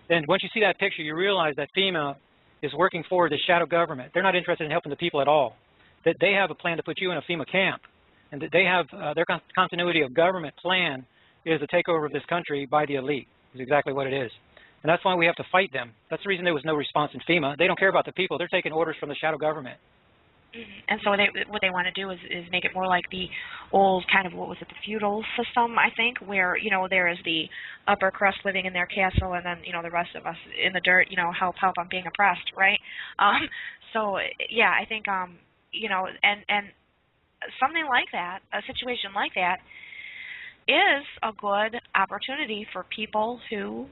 Then once you see that picture, you realize that FEMA is working for the shadow government. They're not interested in helping the people at all. That they have a plan to put you in a FEMA camp, and that they have their continuity of government plan is the takeover of this country by the elite, is exactly what it is. And that's why we have to fight them. That's the reason there was no response in FEMA. They don't care about the people. They're taking orders from the shadow government. And so what they want to do is make it more like the old kind of, what was it, the feudal system, I think, where, you know, there is the upper crust living in their castle and then, you know, the rest of us in the dirt, you know, help on being oppressed, right? So, yeah, I think, you know, and something like that, a situation like that, is a good opportunity for people who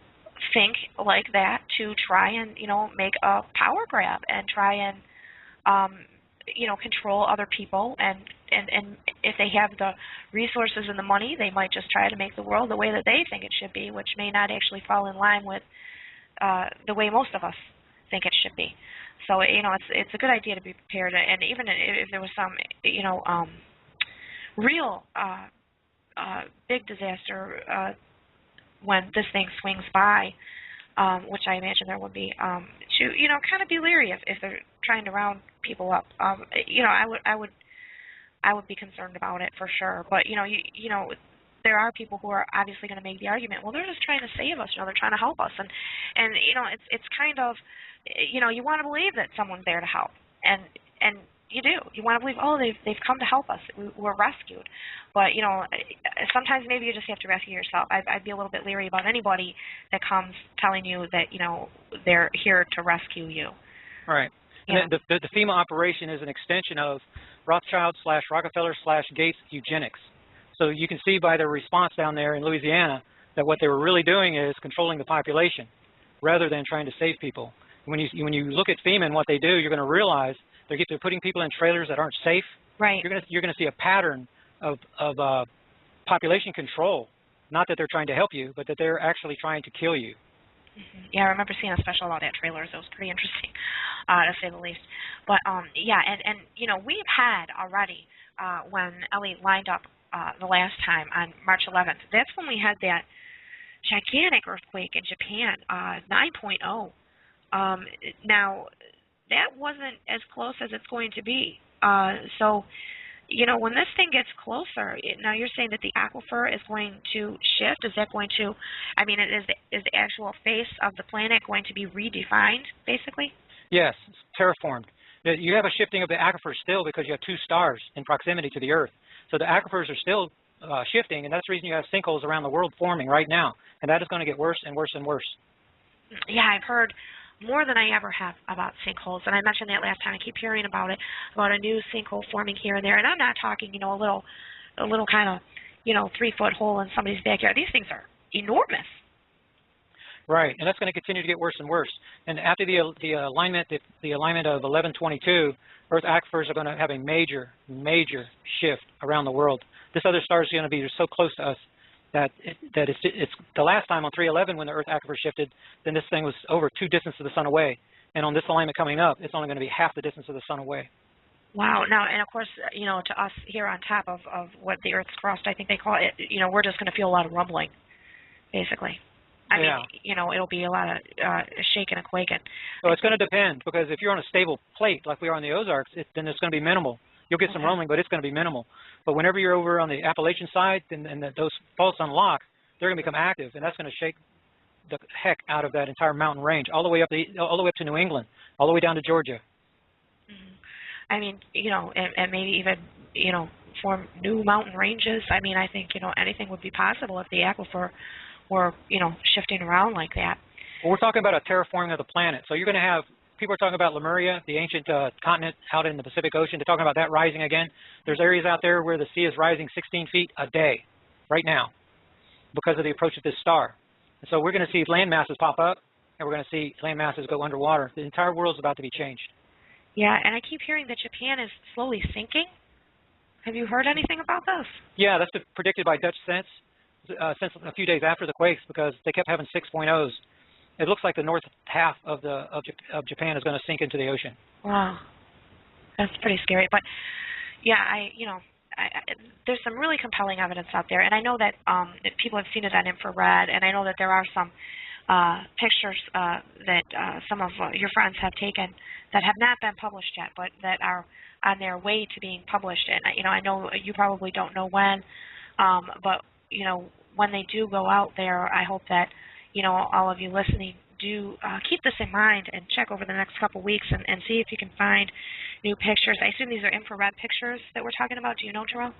think like that to try and, you know, make a power grab and try and, you know, control other people, and if they have the resources and the money, they might just try to make the world the way that they think it should be, which may not actually fall in line with the way most of us think it should be. So, you know, it's a good idea to be prepared, and even if there was some, you know, real big disaster when this thing swings by, which I imagine there would be, to, you know, kind of be leery if they're trying to round people up. You know, I would be concerned about it for sure. But you know, there are people who are obviously going to make the argument, well, they're just trying to save us. You know, they're trying to help us, and you know, it's kind of, you know, you want to believe that someone's there to help, and you do. You want to believe, oh, they've come to help us. We're rescued. But, you know, sometimes maybe you just have to rescue yourself. I'd be a little bit leery about anybody that comes telling you that, you know, they're here to rescue you. Right. And yeah. The FEMA operation is an extension of Rothschild / Rockefeller / Gates eugenics. So you can see by their response down there in Louisiana that what they were really doing is controlling the population rather than trying to save people. When you look at FEMA and what they do, you're going to realize they're putting people in trailers that aren't safe. Right. You're going to see a pattern of population control. Not that they're trying to help you, but that they're actually trying to kill you. Yeah, I remember seeing a special about that trailers. It was pretty interesting, to say the least. But yeah, and you know, we've had already when Ellie lined up the last time on March 11th. That's when we had that gigantic earthquake in Japan, 9.0. Now, that wasn't as close as it's going to be. So, you know, when this thing gets closer, now you're saying that the aquifer is going to shift. Is that going to, I mean, is the actual face of the planet going to be redefined, basically? Yes, it's terraformed. You have a shifting of the aquifer still because you have two stars in proximity to the Earth. So the aquifers are still shifting, and that's the reason you have sinkholes around the world forming right now. And that is going to get worse and worse and worse. Yeah, I've heard more than I ever have about sinkholes, and I mentioned that last time. I keep hearing about it, about a new sinkhole forming here and there. And I'm not talking, you know, a little kind of, you know, 3-foot hole in somebody's backyard. These things are enormous. Right, and that's going to continue to get worse and worse. And after the alignment of 1122, Earth aquifers are going to have a major shift around the world. This other star is going to be so close to us that it's the last time on 311 when the Earth aquifer shifted, then this thing was over 2 distance of the sun away. And on this alignment coming up, it's only going to be half the distance of the sun away. Wow. Now, and of course, you know, to us here on top of what the Earth's crust, I think they call it, you know, we're just going to feel a lot of rumbling, basically. I mean, you know, it'll be a lot of shaking and quaking. So it's going to depend, because if you're on a stable plate like we are on the Ozarks, then it's going to be minimal. You'll get some rumbling, but it's going to be minimal. But whenever you're over on the Appalachian side and those faults unlock, they're going to become active, and that's going to shake the heck out of that entire mountain range, all the way up to New England, all the way down to Georgia. I mean, you know, and maybe even, you know, form new mountain ranges. I mean, I think, you know, anything would be possible if the aquifer were, you know, shifting around like that. Well, we're talking about a terraforming of the planet. So you're going to have, people are talking about Lemuria, the ancient continent out in the Pacific Ocean. They're talking about that rising again. There's areas out there where the sea is rising 16 feet a day right now because of the approach of this star. And so we're going to see land masses pop up, and we're going to see land masses go underwater. The entire world's about to be changed. Yeah, and I keep hearing that Japan is slowly sinking. Have you heard anything about this? Yeah, that's been predicted by Dutch Sense since a few days after the quakes, because they kept having 6.0s. It looks like the north half of Japan is going to sink into the ocean. Wow, that's pretty scary. But yeah, there's some really compelling evidence out there, and I know that people have seen it on infrared, and I know that there are some pictures that some of your friends have taken that have not been published yet, but that are on their way to being published. And you know, I know you probably don't know when, but you know, when they do go out there, I hope that, you know, all of you listening do keep this in mind and check over the next couple weeks and see if you can find new pictures. I assume these are infrared pictures that we're talking about. Do you know, Terral?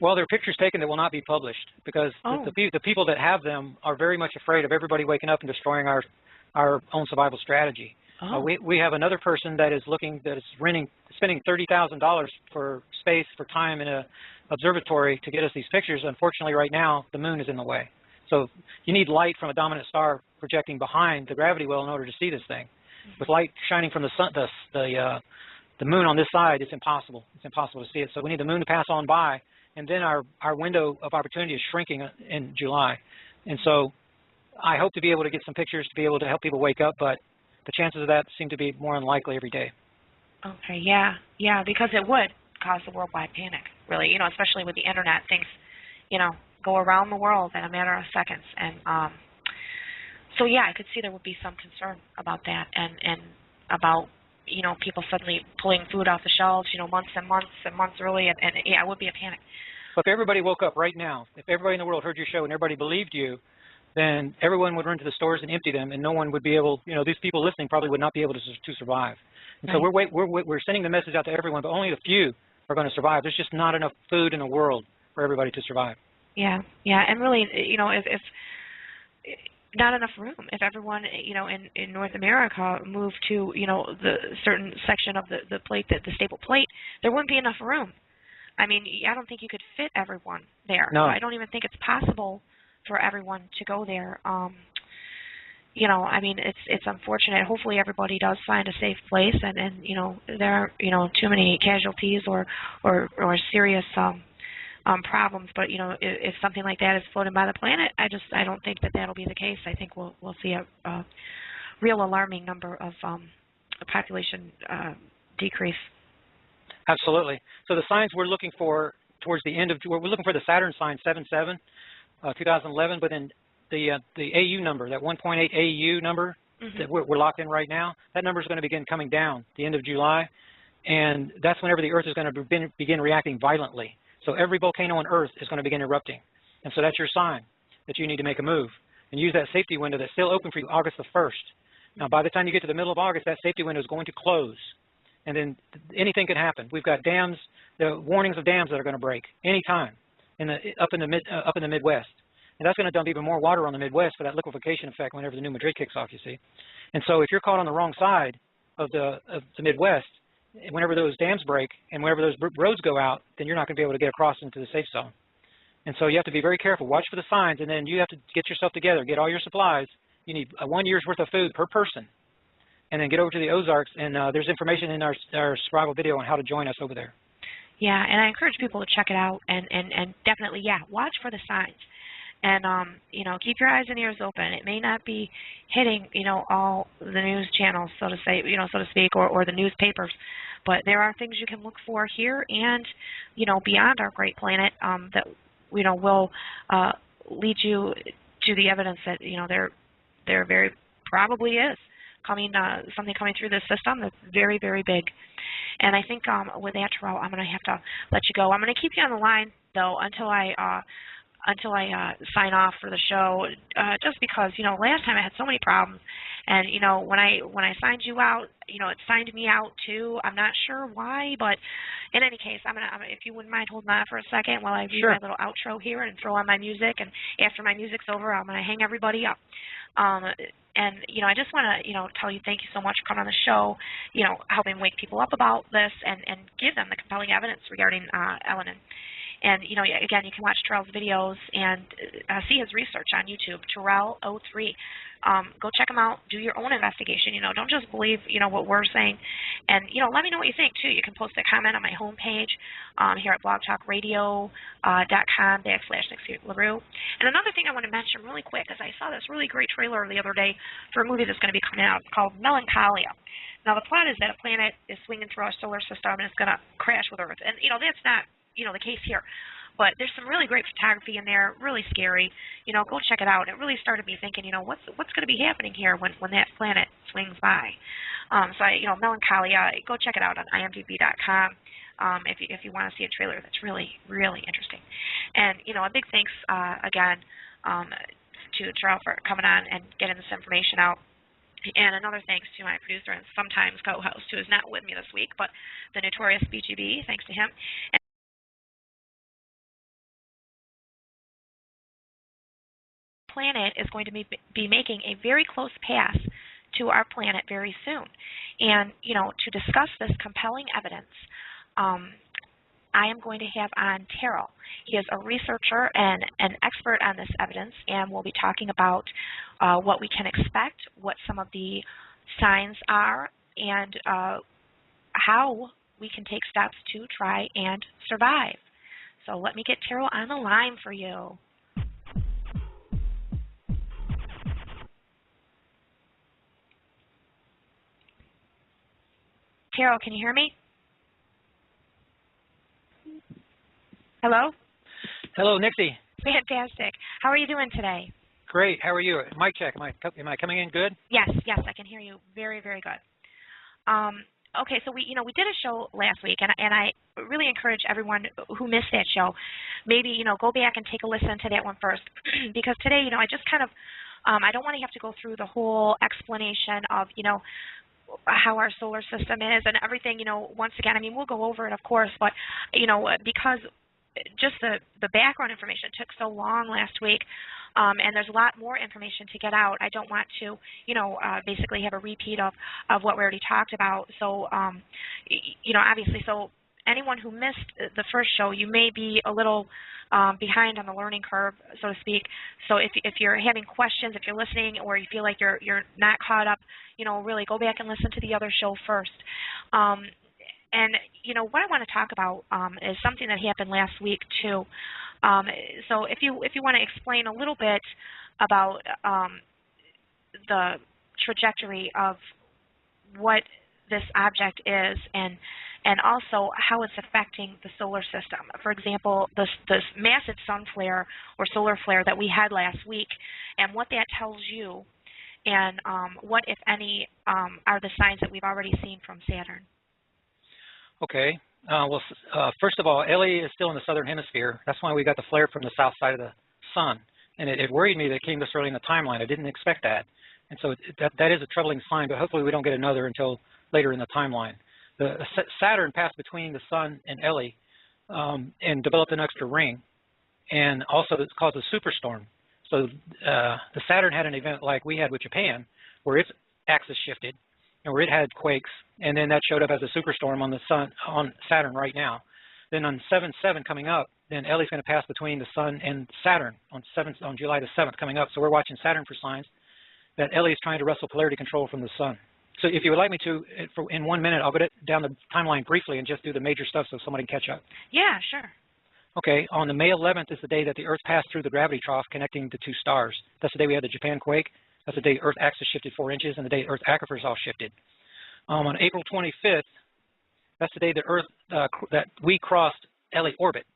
Well, they're pictures taken that will not be published, because the people that have them are very much afraid of everybody waking up and destroying our own survival strategy. We have another person that is spending $30,000 for space, for time in an observatory to get us these pictures. Unfortunately, right now, the moon is in the way. So you need light from a dominant star projecting behind the gravity well in order to see this thing. With light shining from the sun, the moon on this side, it's impossible. It's impossible to see it. So we need the moon to pass on by, and then our window of opportunity is shrinking in July. And so I hope to be able to get some pictures to be able to help people wake up, but the chances of that seem to be more unlikely every day. Okay, yeah, because it would cause a worldwide panic, really, you know, especially with the internet. Things, you know, go around the world in a matter of seconds. And so, yeah, I could see there would be some concern about that and about, you know, people suddenly pulling food off the shelves, you know, months and months and months early, and yeah, it would be a panic. But if everybody woke up right now, if everybody in the world heard your show and everybody believed you, then everyone would run to the stores and empty them, and no one would be able, you know, these people listening probably would not be able to survive. And so we're sending the message out to everyone, but only a few are going to survive. There's just not enough food in the world for everybody to survive. Yeah, and really, you know, if not enough room, if everyone, you know, in North America moved to, you know, the certain section of the plate, the stable plate, there wouldn't be enough room. I mean, I don't think you could fit everyone there. No. I don't even think it's possible for everyone to go there. You know, I mean, it's unfortunate. Hopefully, everybody does find a safe place, and you know, there aren't, you know, too many casualties or serious problems. But you know, if something like that is floating by the planet, I don't think that that'll be the case. I think we'll see a real alarming number of population decrease. Absolutely. So the signs we're looking for towards the end of, we're looking for the Saturn sign 77, 2011, but then the AU number, that 1.8 AU number that we're locked in right now, that number is going to begin coming down the end of July, and that's whenever the Earth is going to begin reacting violently. So every volcano on Earth is going to begin erupting, and so that's your sign that you need to make a move and use that safety window that's still open for you August the 1st. Now, by the time you get to the middle of August, that safety window is going to close, and then anything can happen. We've got dams, the warnings of dams that are going to break anytime up in the Midwest. And that's going to dump even more water on the Midwest for that liquefaction effect whenever the new Madrid kicks off, you see. And so if you're caught on the wrong side of the Midwest, whenever those dams break and whenever those roads go out, then you're not going to be able to get across into the safe zone. And so you have to be very careful. Watch for the signs, and then you have to get yourself together, get all your supplies. You need 1 year's worth of food per person. And then get over to the Ozarks, and there's information in our survival video on how to join us over there. Yeah, and I encourage people to check it out, and definitely, yeah, watch for the signs. And, you know, keep your eyes and ears open. It may not be hitting, you know, all the news channels, so to say, you know, so to speak, or the newspapers. But there are things you can look for here and, you know, beyond our great planet that, you know, will lead you to the evidence that, you know, there very probably is something coming through this system that's very, very big. And I think with that, Terrell, I'm going to have to let you go. I'm going to keep you on the line, though, until I sign off for the show, just because, you know, last time I had so many problems, and, you know, when I signed you out, you know, it signed me out too. I'm not sure why, but in any case, I'm gonna if you wouldn't mind holding on for a second while I read my little outro here and throw on my music, and after my music's over, I'm gonna hang everybody up. And, you know, I just want to, you know, tell you thank you so much for coming on the show, you know, helping wake people up about this and give them the compelling evidence regarding Elenin. And, you know, again, you can watch Terrell's videos and see his research on YouTube, Terral03. Go check him out. Do your own investigation. You know, don't just believe, you know, what we're saying. And, you know, let me know what you think, too. You can post a comment on my homepage here at blogtalkradio.com/NixieLaRue. And another thing I want to mention really quick is I saw this really great trailer the other day for a movie that's going to be coming out called Melancholia. Now, the plot is that a planet is swinging through our solar system and it's going to crash with Earth. And, you know, that's not, you know, the case here. But there's some really great photography in there, really scary. You know, go check it out. It really started me thinking, you know, what's going to be happening here when that planet swings by? So, you know, Melancholia, go check it out on imdb.com if you want to see a trailer that's really, really interesting. And, you know, a big thanks again to Terrell for coming on and getting this information out. And another thanks to my producer and sometimes co-host, who is not with me this week, but the notorious BGB, thanks to him. And planet is going to be making a very close pass to our planet very soon. And, you know, to discuss this compelling evidence, I am going to have on Terral. He is a researcher and an expert on this evidence, and we'll be talking about what we can expect, what some of the signs are, and how we can take steps to try and survive. So let me get Terral on the line for you. Terral, can you hear me? Hello? Hello, Nixie. Fantastic. How are you doing today? Great. How are you? Mic check. Am I coming in good? Yes, I can hear you very, very good. Okay, so we did a show last week, and I really encourage everyone who missed that show, maybe, you know, go back and take a listen to that one first, because today, you know, I just kind of, I don't want to have to go through the whole explanation of, you know, how our solar system is and everything, you know, once again. I mean, we'll go over it, of course, but, you know, because just the background information took so long last week, and there's a lot more information to get out. I don't want to, you know, basically have a repeat of what we already talked about. So, you know, obviously, so anyone who missed the first show, you may be a little behind on the learning curve, so to speak. So if you're having questions, if you're listening, or you feel like you're not caught up, really go back and listen to the other show first. And what I want to talk about is something that happened last week too. So if you want to explain a little bit about the trajectory of what this object is, and also how it's affecting the solar system. For example, this massive sun flare or solar flare that we had last week, and what that tells you, and what, if any, are the signs that we've already seen from Saturn. Okay. Well, first of all, Ellie is still in the southern hemisphere. That's why we got the flare from the south side of the sun. And it worried me that it came this early in the timeline. I didn't expect that. And so that is a troubling sign, but hopefully we don't get another until later in the timeline. Saturn passed between the sun and Ellie and developed an extra ring, and also it's caused a superstorm. So the Saturn had an event like we had with Japan, where its axis shifted, and where it had quakes, and then that showed up as a superstorm on the sun, on Saturn right now. Then on 7/7 coming up, then Ellie's going to pass between the sun and Saturn on July the 7th coming up. So we're watching Saturn for signs that Ellie is trying to wrestle polarity control from the sun. So if you would like me to, in 1 minute, I'll go down the timeline briefly and just do the major stuff so somebody can catch up. Yeah, sure. Okay, on the May 11th is the day that the Earth passed through the gravity trough connecting the two stars. That's the day we had the Japan quake. That's the day Earth axis shifted 4 inches, and the day Earth aquifers all shifted. On April 25th, that's the day that that we crossed Ellie orbit,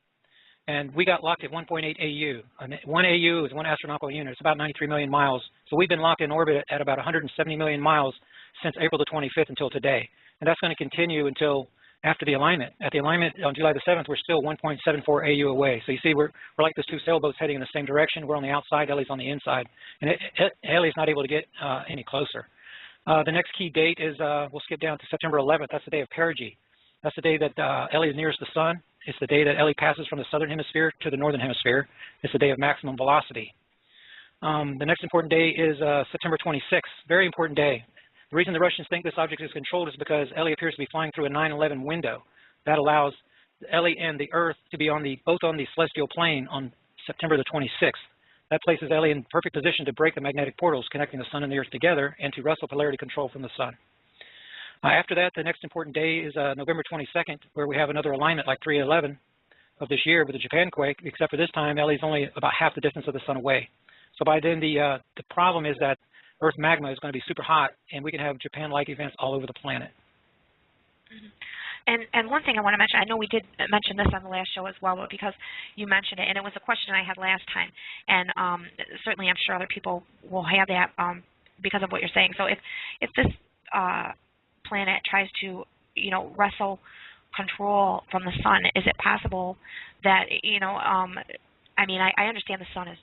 and we got locked at 1.8 AU. 1 AU is 1 astronomical unit. It's about 93 million miles. So we've been locked in orbit at about 170 million miles since April the 25th until today, and that's going to continue until after the alignment. At the alignment on July the 7th, we're still 1.74 AU away. So you see, we're like those two sailboats heading in the same direction. We're on the outside, Ellie's on the inside, and Ellie's not able to get any closer. The next key date is, we'll skip down to September 11th. That's the day of perigee. That's the day that Ellie is nearest the sun. It's the day that Ellie passes from the southern hemisphere to the northern hemisphere. It's the day of maximum velocity. The next important day is September 26th, very important day. The reason the Russians think this object is controlled is because Ellie appears to be flying through a 9/11 window. That allows Ellie and the Earth to be both on the celestial plane on September the 26th. That places Ellie in perfect position to break the magnetic portals connecting the sun and the Earth together and to wrestle polarity control from the sun. After that, the next important day is November 22nd, where we have another alignment like 3/11 of this year with the Japan quake, except for this time, Ellie's only about half the distance of the sun away. So by then, the problem is that Earth magma is going to be super hot, and we can have Japan-like events all over the planet. Mm-hmm. And one thing I want to mention, I know we did mention this on the last show as well, but because you mentioned it, and it was a question I had last time, and certainly I'm sure other people will have that because of what you're saying. So if this planet tries to, wrestle control from the sun, is it possible that, I mean, I understand the sun is,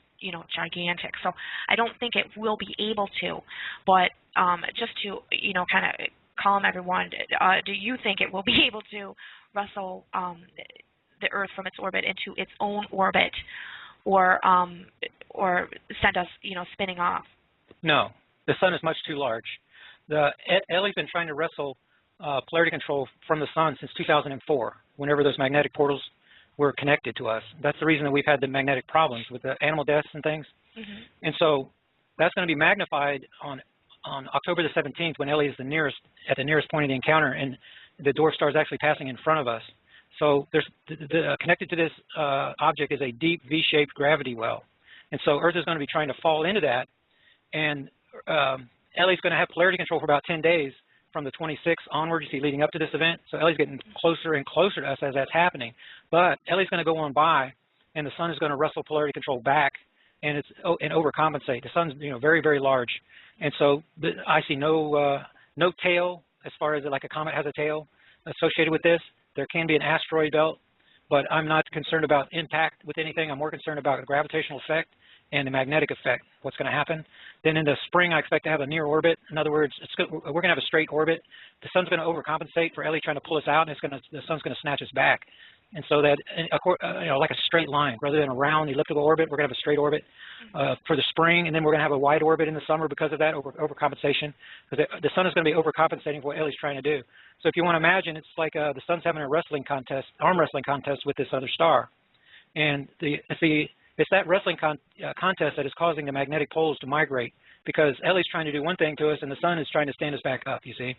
gigantic, so I don't think it will be able to, but just to, kind of calm everyone, do you think it will be able to wrestle the Earth from its orbit into its own orbit, or send us, spinning off? No, the sun is much too large. Ellie's been trying to wrestle polarity control from the sun since 2004, whenever those magnetic portals were connected to us. That's the reason that we've had the magnetic problems with the animal deaths and things. Mm-hmm. And so that's going to be magnified on October the 17th, when Ellie is at the nearest point of the encounter, and the dwarf star is actually passing in front of us. So there's connected to this object is a deep V-shaped gravity well. And so Earth is going to be trying to fall into that, and Ellie's going to have polarity control for about 10 days from the 26th onward, you see, leading up to this event. So Ellie's getting closer and closer to us as that's happening. But Ellie's going to go on by, and the sun is going to wrestle polarity control back, and overcompensate. The sun's very, very large, and so I see no tail as far as like a comet has a tail associated with this. There can be an asteroid belt, but I'm not concerned about impact with anything. I'm more concerned about the gravitational effect and the magnetic effect, what's going to happen. Then in the spring, I expect to have a near orbit. In other words, we're going to have a straight orbit. The sun's going to overcompensate for Ellie trying to pull us out, and the sun's going to snatch us back. And so that, like a straight line, rather than a round elliptical orbit, we're going to have a straight orbit for the spring, and then we're going to have a wide orbit in the summer because of that overcompensation. Because the sun is going to be overcompensating for what Ellie's trying to do. So if you want to imagine, it's like the sun's having a wrestling contest, arm wrestling contest with this other star. And it's that wrestling contest that is causing the magnetic poles to migrate, because Ellie's trying to do one thing to us and the sun is trying to stand us back up, you see.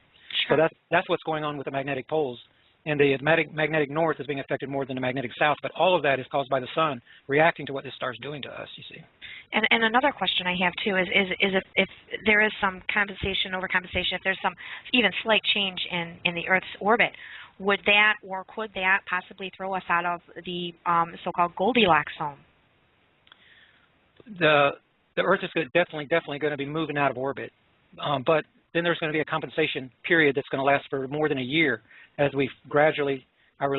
Sure. So that's what's going on with the magnetic poles. And the magnetic north is being affected more than the magnetic south, but all of that is caused by the sun reacting to what this star is doing to us, you see. And another question I have too is if there is some compensation, overcompensation, if there's some even slight change in the Earth's orbit, would that or could that possibly throw us out of the so-called Goldilocks zone? The Earth is definitely going to be moving out of orbit, but then there's going to be a compensation period that's going to last for more than a year as we gradually, our relationship